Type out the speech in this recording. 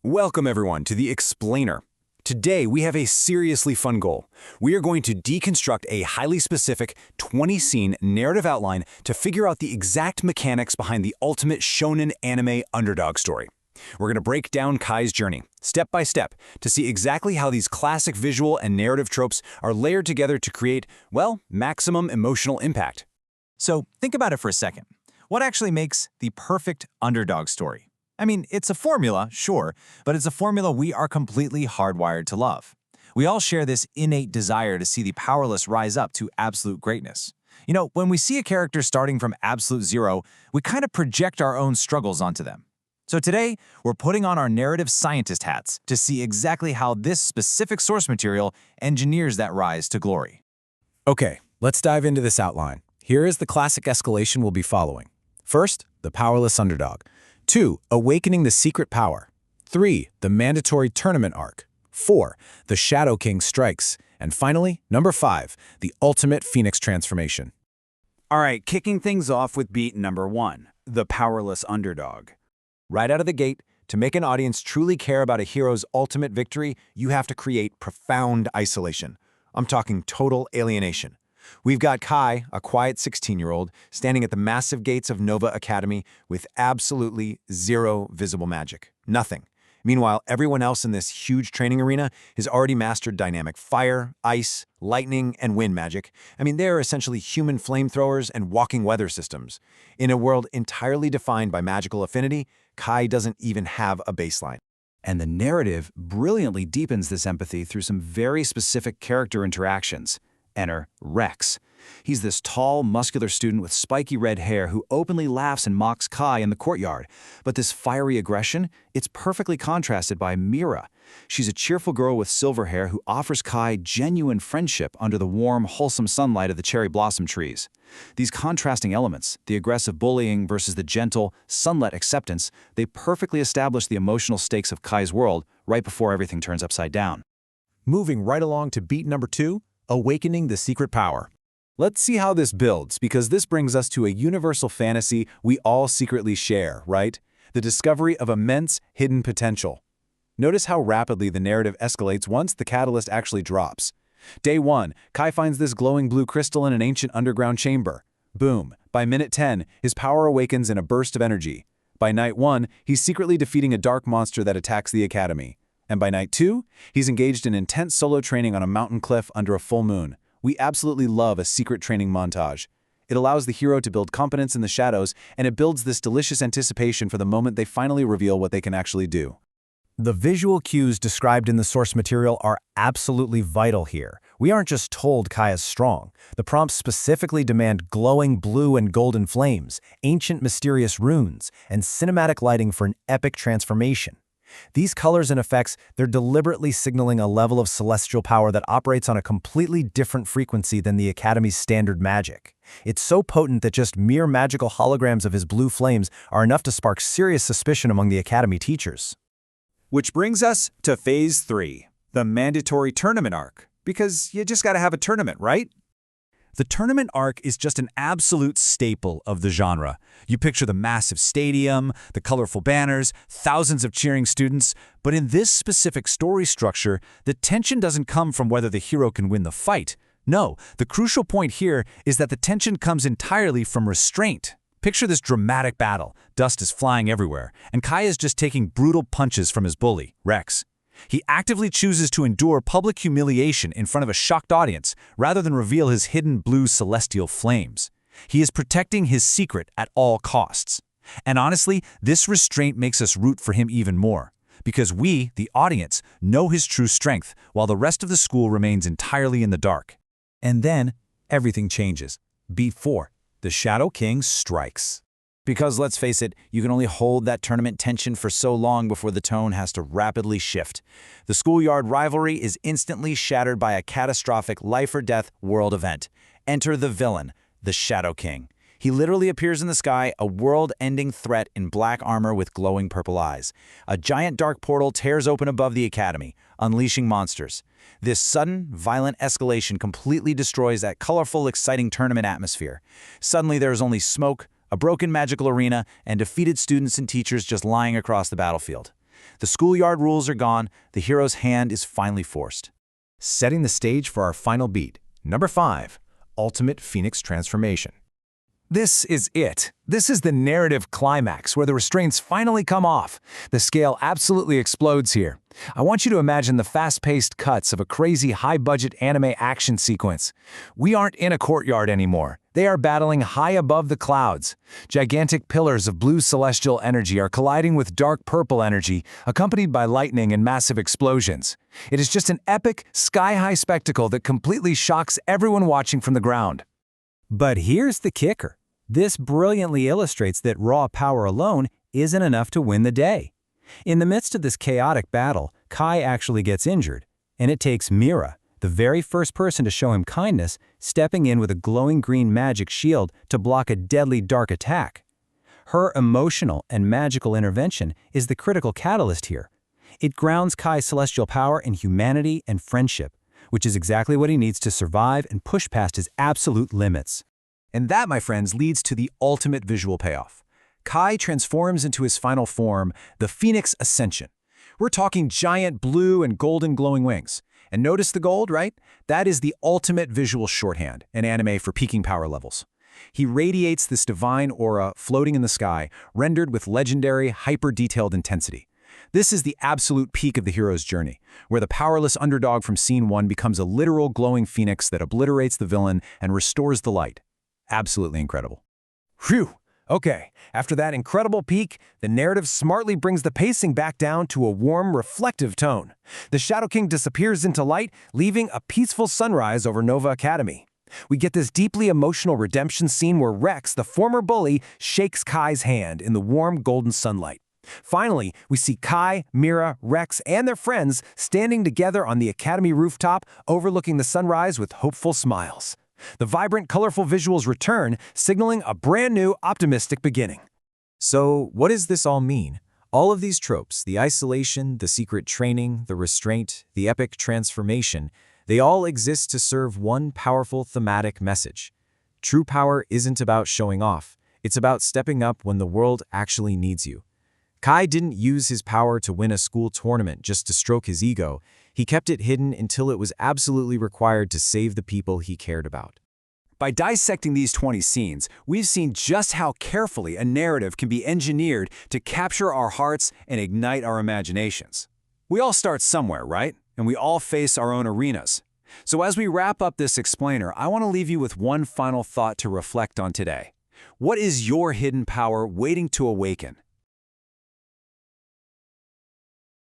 Welcome everyone to The Explainer. Today we have a seriously fun goal. We are going to deconstruct a highly specific 20-scene narrative outline to figure out the exact mechanics behind the ultimate shonen anime underdog story. We're going to break down Kai's journey, step by step, to see exactly how these classic visual and narrative tropes are layered together to create, well, maximum emotional impact. So think about it for a second. What actually makes the perfect underdog story? I mean, it's a formula, sure, but it's a formula we are completely hardwired to love. We all share this innate desire to see the powerless rise up to absolute greatness. You know, when we see a character starting from absolute zero, we kind of project our own struggles onto them. So today, we're putting on our narrative scientist hats to see exactly how this specific source material engineers that rise to glory. Okay, let's dive into this outline. Here is the classic escalation we'll be following. First, the powerless underdog. 2. Awakening the secret power. 3. The mandatory tournament arc. 4. The Shadow King strikes. And finally, number 5. The ultimate Phoenix transformation. All right, kicking things off with beat number 1, the powerless underdog. Right out of the gate, to make an audience truly care about a hero's ultimate victory, you have to create profound isolation. I'm talking total alienation. We've got Kai, a quiet 16-year-old, standing at the massive gates of Nova Academy with absolutely zero visible magic. Nothing. Meanwhile, everyone else in this huge training arena has already mastered dynamic fire, ice, lightning, and wind magic. I mean, they are essentially human flamethrowers and walking weather systems. In a world entirely defined by magical affinity, Kai doesn't even have a baseline. And the narrative brilliantly deepens this empathy through some very specific character interactions. Enter Rex. He's this tall, muscular student with spiky red hair who openly laughs and mocks Kai in the courtyard. But this fiery aggression, it's perfectly contrasted by Mira. She's a cheerful girl with silver hair who offers Kai genuine friendship under the warm, wholesome sunlight of the cherry blossom trees. These contrasting elements, the aggressive bullying versus the gentle, sunlit acceptance, they perfectly establish the emotional stakes of Kai's world right before everything turns upside down. Moving right along to beat number 2, awakening the secret power. Let's see how this builds, because this brings us to a universal fantasy we all secretly share, right? The discovery of immense hidden potential. Notice how rapidly the narrative escalates once the catalyst actually drops. Day 1, Kai finds this glowing blue crystal in an ancient underground chamber. Boom. By minute 10, his power awakens in a burst of energy. By night 1, he's secretly defeating a dark monster that attacks the academy. And by night 2, he's engaged in intense solo training on a mountain cliff under a full moon. We absolutely love a secret training montage. It allows the hero to build competence in the shadows, and it builds this delicious anticipation for the moment they finally reveal what they can actually do. The visual cues described in the source material are absolutely vital here. We aren't just told Kai is strong. The prompts specifically demand glowing blue and golden flames, ancient mysterious runes, and cinematic lighting for an epic transformation. These colors and effects, they're deliberately signaling a level of celestial power that operates on a completely different frequency than the Academy's standard magic. It's so potent that just mere magical holograms of his blue flames are enough to spark serious suspicion among the Academy teachers. Which brings us to Phase 3, the mandatory tournament arc. Because you just gotta have a tournament, right? The tournament arc is just an absolute staple of the genre. You picture the massive stadium, the colorful banners, thousands of cheering students, but in this specific story structure, the tension doesn't come from whether the hero can win the fight. No, the crucial point here is that the tension comes entirely from restraint. Picture this dramatic battle. Dust is flying everywhere, and Kai is just taking brutal punches from his bully, Rex. He actively chooses to endure public humiliation in front of a shocked audience rather than reveal his hidden blue celestial flames. He is protecting his secret at all costs. And honestly, this restraint makes us root for him even more, because we, the audience, know his true strength while the rest of the school remains entirely in the dark. And then, everything changes. Beat 4, the Shadow King strikes. Because let's face it, you can only hold that tournament tension for so long before the tone has to rapidly shift. The schoolyard rivalry is instantly shattered by a catastrophic life-or-death world event. Enter the villain, the Shadow King. He literally appears in the sky, a world-ending threat in black armor with glowing purple eyes. A giant dark portal tears open above the academy, unleashing monsters. This sudden, violent escalation completely destroys that colorful, exciting tournament atmosphere. Suddenly there is only smoke, a broken magical arena, and defeated students and teachers just lying across the battlefield. The schoolyard rules are gone, the hero's hand is finally forced. Setting the stage for our final beat. Number 5. Ultimate Phoenix Transformation. This is it. This is the narrative climax where the restraints finally come off. The scale absolutely explodes here. I want you to imagine the fast-paced cuts of a crazy high-budget anime action sequence. We aren't in a courtyard anymore. They are battling high above the clouds. Gigantic pillars of blue celestial energy are colliding with dark purple energy, accompanied by lightning and massive explosions. It is just an epic, sky-high spectacle that completely shocks everyone watching from the ground. But here's the kicker. This brilliantly illustrates that raw power alone isn't enough to win the day. In the midst of this chaotic battle, Kai actually gets injured, and it takes Mira, the very first person to show him kindness, stepping in with a glowing green magic shield to block a deadly dark attack. Her emotional and magical intervention is the critical catalyst here. It grounds Kai's celestial power in humanity and friendship, which is exactly what he needs to survive and push past his absolute limits. And that, my friends, leads to the ultimate visual payoff. Kai transforms into his final form, the Phoenix Ascension. We're talking giant blue and golden glowing wings. And notice the gold, right? That is the ultimate visual shorthand in anime for peaking power levels. He radiates this divine aura floating in the sky, rendered with legendary, hyper-detailed intensity. This is the absolute peak of the hero's journey, where the powerless underdog from Scene 1 becomes a literal glowing phoenix that obliterates the villain and restores the light. Absolutely incredible. Phew! Okay, after that incredible peak, the narrative smartly brings the pacing back down to a warm, reflective tone. The Shadow King disappears into light, leaving a peaceful sunrise over Nova Academy. We get this deeply emotional redemption scene where Rex, the former bully, shakes Kai's hand in the warm golden sunlight. Finally, we see Kai, Mira, Rex, and their friends standing together on the Academy rooftop, overlooking the sunrise with hopeful smiles. The vibrant, colorful visuals return, signaling a brand new, optimistic beginning. So, what does this all mean? All of these tropes, the isolation, the secret training, the restraint, the epic transformation, they all exist to serve one powerful thematic message. True power isn't about showing off. It's about stepping up when the world actually needs you. Kai didn't use his power to win a school tournament just to stroke his ego. He kept it hidden until it was absolutely required to save the people he cared about. By dissecting these 20 scenes, we've seen just how carefully a narrative can be engineered to capture our hearts and ignite our imaginations. We all start somewhere, right? And we all face our own arenas. So as we wrap up this explainer, I want to leave you with one final thought to reflect on today. What is your hidden power waiting to awaken?